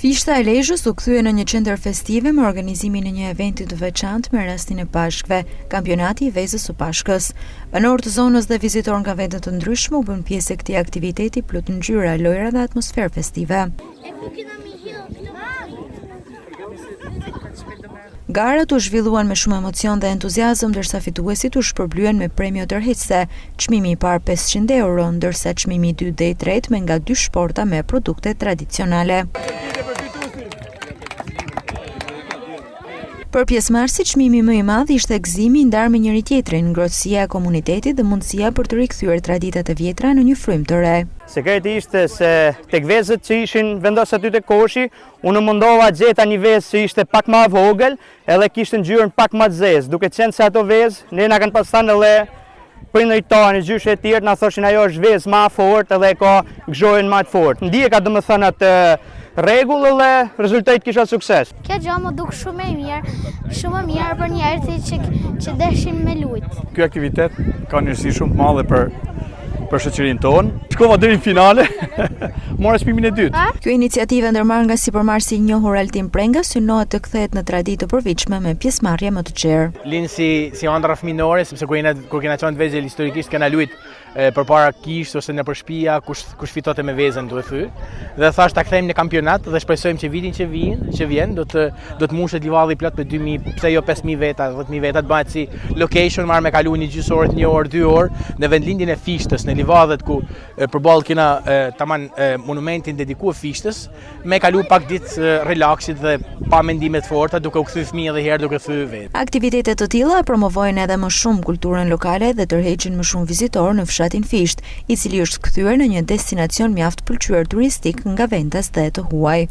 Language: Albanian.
Fishta e Lezhës u kthye në një qendër festive me organizimin e një eventi të veçantë me rastin e Pashkëve, kampionati i vezës së Pashkës. Banorë të zonës dhe vizitorë nga vende të ndryshme u bën pjesë e këtij aktiviteti plot ngjyra, lojra dhe atmosferë festive. Garat u zhvilluan me shumë emocion dhe entuziazëm, ndërsa fituesit u shpërblyen me premio tërheqëse. Çmimi i parë 500 euro, ndërsa çmimi i dytë dhe i tretë me nga 2 shporta me produkte tradicionale. Për pjesëmarrësit çmimi më i madh ishte gëzimi i ndarë me njëri tjetrin, ngrohtësia e komunitetit dhe mundësia për të rikthyer traditat e vjetra në një frymë të re. Sekreti ishte se tek vezët që ishin vendosur aty te koshi, unë mundova gjeta një vezë që ishte pak më e vogël, edhe kishte ngjyrën pak më të zezë, duke qenë se ato vezë ne na kanë pasur edhe prindërit tanë, gjyshe e tjerë na thoshin ajo është vezë më e fortë edhe ka gzhojën më të fortë. Ndjeka domethënë atë rregull dhe rezultati kisha sukses. Kjo gjë më duk shumë e mirë për njerëzit që deshin me lut. Ky aktivitet ka një rëndësi shumë të madhe për shoqërinë tonë. Shkova deri në finale. Mora çmimin e dytë. Kjo iniciativë ndërmarrë nga sipërmarrësi i njohur Altin Prenga synohet të kthehet në traditë të përvitshme me pjesëmarrje më të gjerë. Linë si ëndra fëminore, sepse kur kena qenë të vegjël historikisht kena luajt përpara kisht ose në përshpia kush fitote me vezën duhet thy. Dhe thash ta kthejmë në kampionat dhe shpresojmë që vitin që vjen do të mbushet livalli plot me 2000, pse jo 5000 veta, 10000 veta, të bëhet si location marrë me kalu një gjysë orë, 1 orë, 2 orë në vendlindjen e fishtës në livadhet ku përballë kena taman monumentin dedikuar fishtës, me kalu pak ditë relaksit dhe pa mendime të forta duke u kthy fëmijë edhe herë duke thyer vetë. Aktivitetet të tilla promovojnë edhe më shumë kulturën lokale dhe tërheqin më shumë vizitorë në fshatin Fisht, i cili është kthyer në një destinacion mjaft pëlqyer turistik nga vendas dhe të huaj.